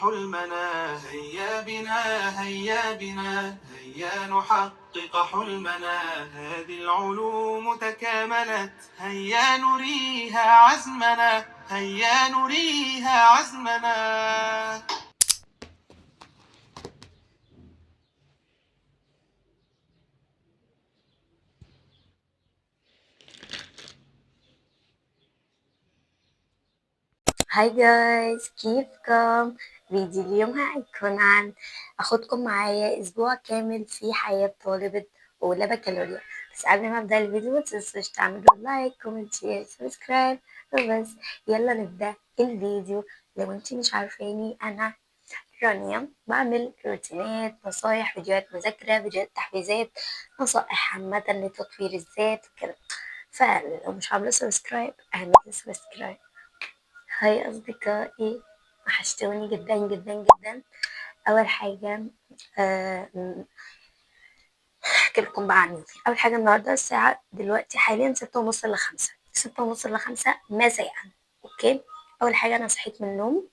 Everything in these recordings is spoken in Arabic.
حلمنا، هيا بنا هيا بنا هيا نحقق حلمنا. هذه العلوم تكاملت، هيا نريها عزمنا، هيا نريها عزمنا. هاي جايز، كيفكم؟ فيديو اليوم هيكون عن اخدكم معايا اسبوع كامل في حياة طالبة اولى بكالوريا. بس قبل ما ابدا الفيديو متنسوش تعملوا لايك كومنت شير سبسكرايب. وبس يلا نبدا الفيديو. لو انتي مش عارفاني، انا رانيا، بعمل روتينات، نصايح، فيديوهات مذاكرة، فيديوهات تحفيزات، نصائح عامة لتطوير الذات كده. فلو مش عاملة سبسكرايب اعملوا سبسكرايب. هاي أصدقائي، وحشتوني جدا جدا جدا. أول حاجة أحكي لكم بقى عن يومي. أول حاجة النهاردة الساعة دلوقتي حاليا 6:30 ل5، 6:30 ل5 مساء. أوكي. أول حاجة أنا صحيت من النوم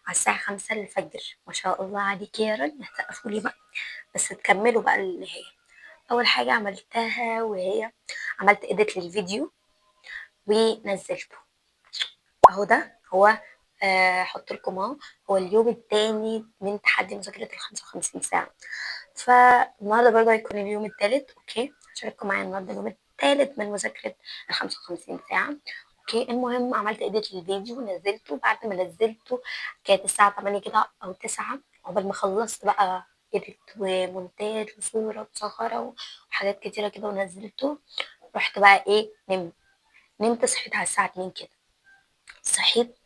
على الساعة 5 الفجر. ما شاء الله عليكي يا رنا، هتقفوا لي بقى بس تكملوا بقى اللي هي. أول حاجة عملتها وهي عملت إيديت للفيديو ونزلته. اهو ده هو. احط لكم اهو. هو اليوم التاني من تحدي مذاكرة ال55 ساعة. فالنهارده برضه هيكون اليوم التالت. اوكي، هشارككم معايا النهارده اليوم التالت من مذاكرة ال55 ساعة. اوكي، المهم عملت ايديت للفيديو ونزلته. بعد ما نزلته كانت الساعة 8 كده او 9. عقبال ما خلصت بقى ايديت ومونتاج وصورة وصغرة وحاجات كتيرة كده ونزلته. رحت بقى ايه، نمت صحيت على الساعة 2 كده. صحيت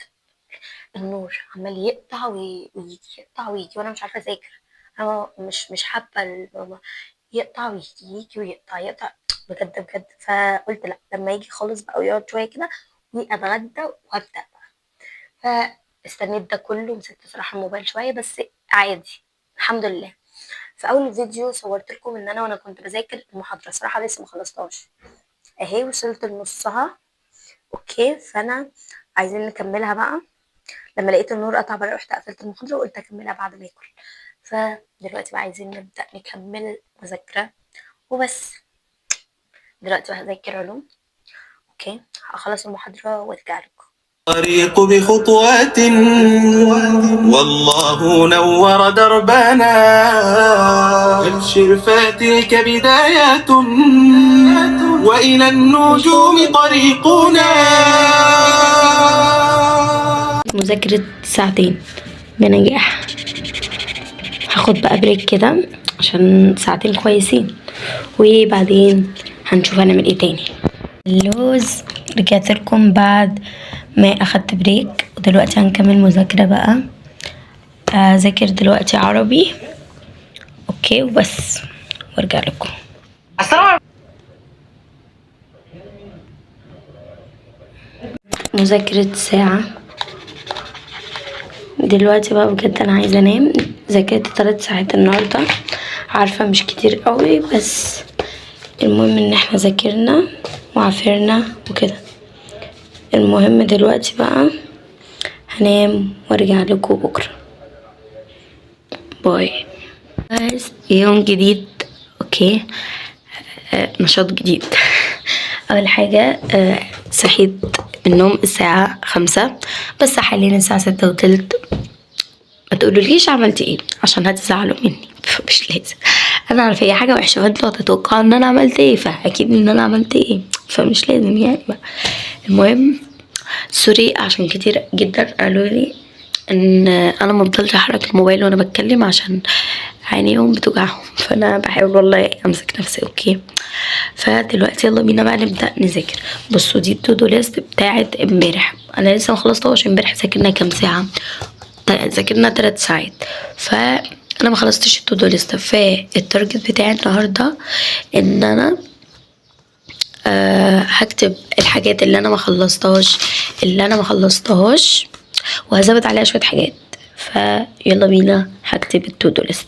النور عمال يقطع ويجي، يقطع ويجي، وانا مش عارفه اذاكر. انا مش حابه يقطع ويجي، يجي ويقطع يقطع بجد بجد. فقلت لا، لما يجي خالص بقى ويقعد شويه كده واتغدى وابدا بقى. فاستنيت ده كله، مسكت صراحه الموبايل شويه بس عادي، الحمد لله. في اول فيديو صورت لكم ان انا وانا كنت بذاكر المحاضره، صراحه لسه ما خلصتهاش، اهي وصلت لنصها. اوكي، فانا عايزين نكملها بقى. لما لقيت النور قطع بقى رحت قفلت المحاضرة وقلت أكملها بعد ما آكل. فدلوقتي بقى عايزين نبدأ نكمل مذاكرة وبس. دلوقتي بقى هذاكر علوم. أوكي، هخلص المحاضرة وأرجع لكم. الطريق بخطوات والله نور دربنا، أبشر فتلك بدايات وإلى النجوم طريقنا. مذاكرة ساعتين بنجاح. هاخد بقى بريك كده عشان ساعتين كويسين، وبعدين هنشوف هنعمل ايه تاني. اللوز، رجعت لكم بعد ما اخدت بريك، ودلوقتي هنكمل مذاكرة بقى. اذاكر دلوقتي عربي. اوكي وبس، وارجع لكم. مذاكرة ساعة دلوقتي بقى. بجد انا عايزة انام. ذاكرت 3 ساعات النهاردة، عارفة مش كتير قوي، بس المهم ان احنا ذاكرنا وعافرنا وكده. المهم دلوقتي بقى هنام وارجع لكم بكرة. باي. بس يوم جديد. اوكي. نشاط جديد. اول حاجة صحيت من النوم الساعة 5، بس حاليا الساعة 6:30. ما تقولوليش عملت ايه عشان هتزعلوا مني. مش لازم. انا عارفه هي حاجه وحشه، فانتوا هتتوقعوا ان انا عملت ايه، فاكيد ان انا عملت ايه، فمش لازم يعني بقى. المهم سوري عشان كتير جدا قالوا لي ان انا ما بفضلش احرك الموبايل وانا بتكلم عشان عينيهم بتوجعهم، فانا بحاول والله امسك نفسي. اوكي، فدلوقتي يلا بينا بقى نبدا نذاكر. بصوا دي التو دو ليست بتاعت امبارح، انا لسه ما خلصتهاش. امبارح ذاكرنا كام ساعه؟ ذاكرنا 3 ساعات. فانا ما خلصتش التو دو ليست. فالتارجت بتاعي النهارده ان انا هكتب الحاجات اللي انا ما خلصتهاش وهزود عليها شويه حاجات. فيلا بينا هكتب التو دو ليست.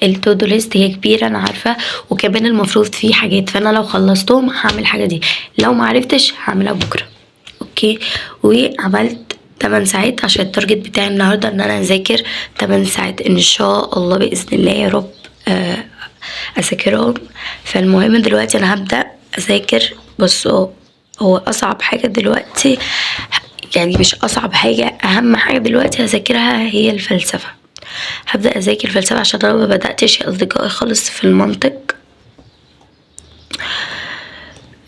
التو دو ليست هي كبيرة انا عارفة، وكمان المفروض في حاجات، فانا لو خلصتهم هعمل الحاجة دي، لو معرفتش هعملها بكرة. اوكي. وعملت 8 ساعات عشان التارجت بتاعي النهارده ان انا اذاكر 8 ساعات ان شاء الله باذن الله يا رب اذاكرهم. فالمهم دلوقتي انا هبدا اذاكر. بصوا، هو اصعب حاجه دلوقتي، يعني مش اصعب حاجه، اهم حاجه دلوقتي هذاكرها هي الفلسفه. هبدا اذاكر فلسفه عشان انا ما بداتش يا اصدقائي خالص في المنطق.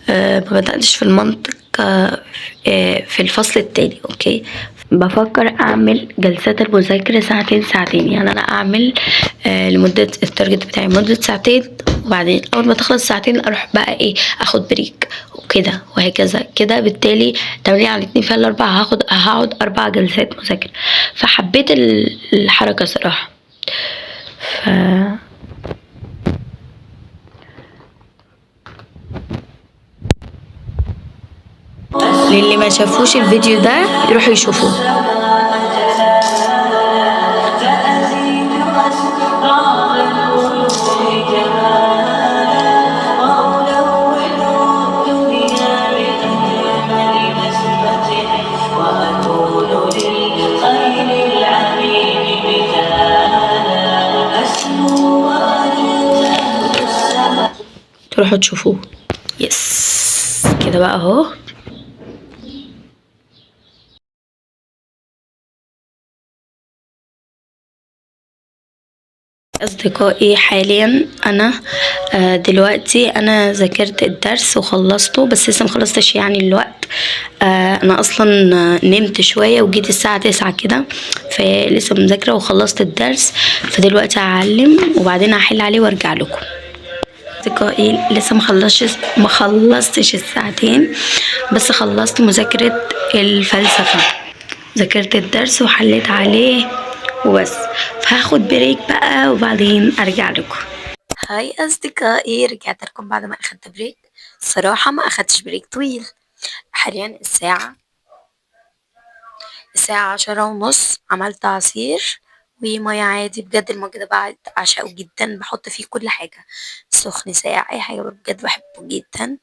ما بدأتش في المنطق في الفصل التاني. اوكي. بفكر اعمل جلسات المذاكرة ساعتين ساعتين، يعني انا اعمل لمدة التارجت بتاعي مدة ساعتين، وبعدين اول ما تخلص ساعتين اروح بقى ايه اخد بريك وكده وهكذا كده. بالتالي 8 على 2 في الاربع هقعد 4 جلسات مذاكرة. فحبيت الحركة صراحة. ف للي ما شافوش الفيديو ده يروحوا يشوفوه. تروحوا تشوفوه. يس كده بقى اهو. أصدقائي حاليا أنا دلوقتي أنا ذاكرت الدرس وخلصته، بس لسه مخلصتش يعني الوقت. أنا أصلا نمت شوية وجيت الساعة 9 كده، فلسه مذاكرة وخلصت الدرس. فدلوقتي هعلم وبعدين هحل عليه وارجع لكم. أصدقائي لسه مخلصتش الساعتين، بس خلصت مذاكرة الفلسفة، ذاكرت الدرس وحليت عليه وبس. فهاخد بريك بقى وبعدين ارجع لكم. هاي اصدقائي، رجعت لكم بعد ما اخدت بريك. صراحة ما اخدتش بريك طويل. حاليا الساعة 10:30. عملت عصير ومية عادي، بجد المج ده بعشقه جدا، بحط فيه كل حاجة، سخن ساقع اي حاجة، بجد بحبه جدا.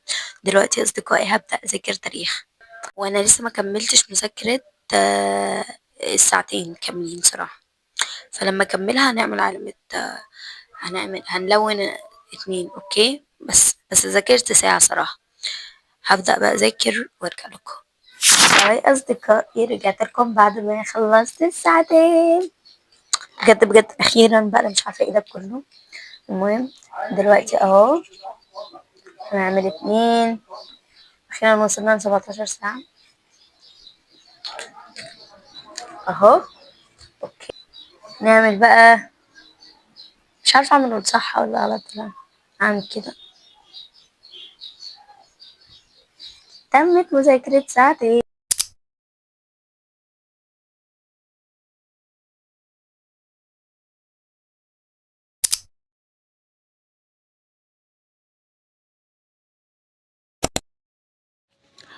دلوقتي يا اصدقائي هبدأ اذاكر تاريخ، وانا لسه ما كملتش مذاكرة الساعتين كاملين صراحة. فلما اكملها هنعمل علامة هنلون 2. اوكي. بس ذاكرت ساعة صراحة. هبدأ بقى اذاكر وارجع لكم. هاي اصدقائي، رجعت لكم بعد ما خلصت الساعتين. بجد بجد اخيرا بقى، انا مش عارفة ايه ده كله. المهم دلوقتي اهو هنعمل 2. اخيرا وصلنا ل17 ساعة اهو. اوكي. نعمل بقى، مش عارفة اعمل صح ولا غلط. لا اعمل كده. تمت مذاكرة ساعتين.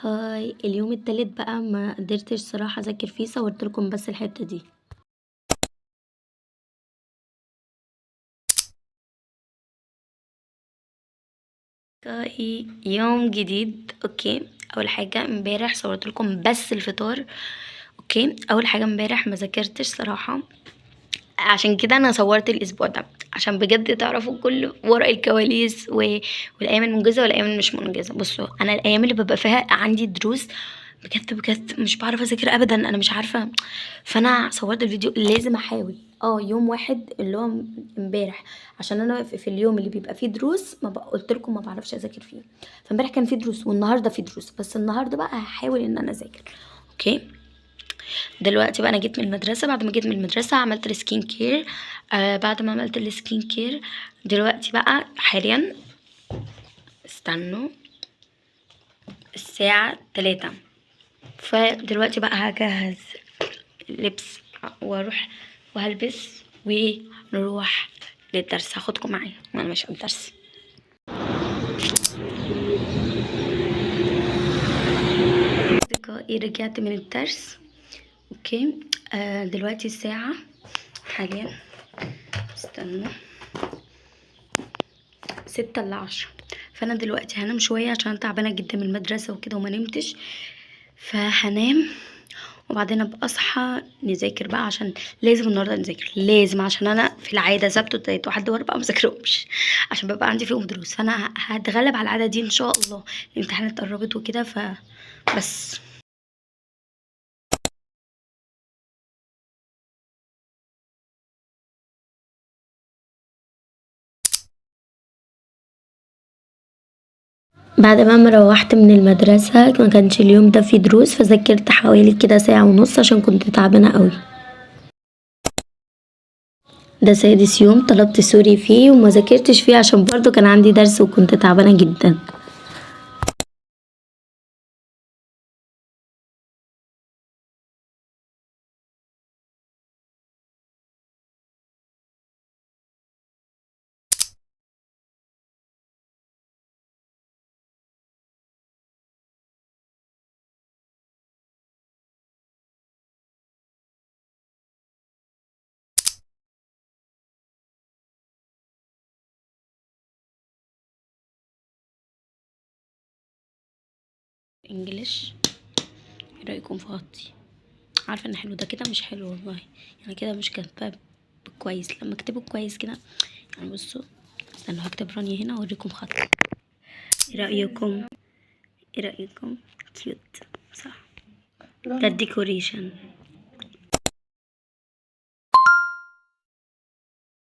هاي اليوم التالت بقى ما قدرتش صراحة اذاكر فيه، صورت لكم بس الحتة دي. يوم جديد. اوكي. اول حاجة امبارح صورت لكم بس الفطار. اوكي. اول حاجة امبارح ما ذاكرتش صراحة، عشان كده انا صورت الاسبوع ده عشان بجد تعرفوا كل ورق الكواليس والايام المنجزه والايام اللي مش منجزه. بصوا انا الايام اللي ببقى فيها عندي دروس بجد بجد مش بعرف اذاكر ابدا، انا مش عارفه. فانا صورت الفيديو، لازم احاول يوم واحد اللي هو امبارح، عشان انا في اليوم اللي بيبقى فيه دروس ما قلت لكم ما بعرفش اذاكر فيه. فامبارح كان فيه دروس والنهارده فيه دروس، بس النهارده بقى هحاول ان انا اذاكر. اوكي. دلوقتي بقى انا جيت من المدرسه، بعد ما جيت من المدرسه عملت السكين كير. بعد ما عملت السكين كير دلوقتي بقى حاليا استنوا الساعه 3. فدلوقتي بقى هجهز لبس واروح وهلبس ونروح للدرس. هاخدكم معايا وانا ماشيه الدرس. اصدقائي رجعت من الدرس. اوكي. دلوقتي الساعة حاليا استنوا 6 ل10. فانا دلوقتي هنام شويه عشان أنا تعبانه جدا من المدرسه وكده وما نمتش، فهنام وبعدين ابقى اصحى نذاكر بقى، عشان لازم النهارده نذاكر، لازم، عشان انا في العاده سبت وتلات وحد واربع مذاكرهمش عشان ببقى عندي فيهم دروس، فانا هتغلب على العاده دي ان شاء الله. الامتحانات قربت وكده فبس. بعد ما روحت من المدرسة ما كانش اليوم ده فيه دروس، فذاكرت حوالي كده ساعة ونص عشان كنت تعبانة قوي. ده سادس يوم طلبت سوري فيه وما ذاكرتش فيه عشان برضو كان عندي درس وكنت تعبانة جدا. انجليش، ايه رأيكم في خطي؟ عارفة ان حلو، ده كده مش حلو والله، يعني كده مش كاتباه كويس. لما اكتبه كويس كده يعني بصوا، استنوا هكتب رانيا هنا واوريكم خطي. ايه رأيكم؟ ايه رأيكم؟ كيوت صح؟ ده الديكوريشن.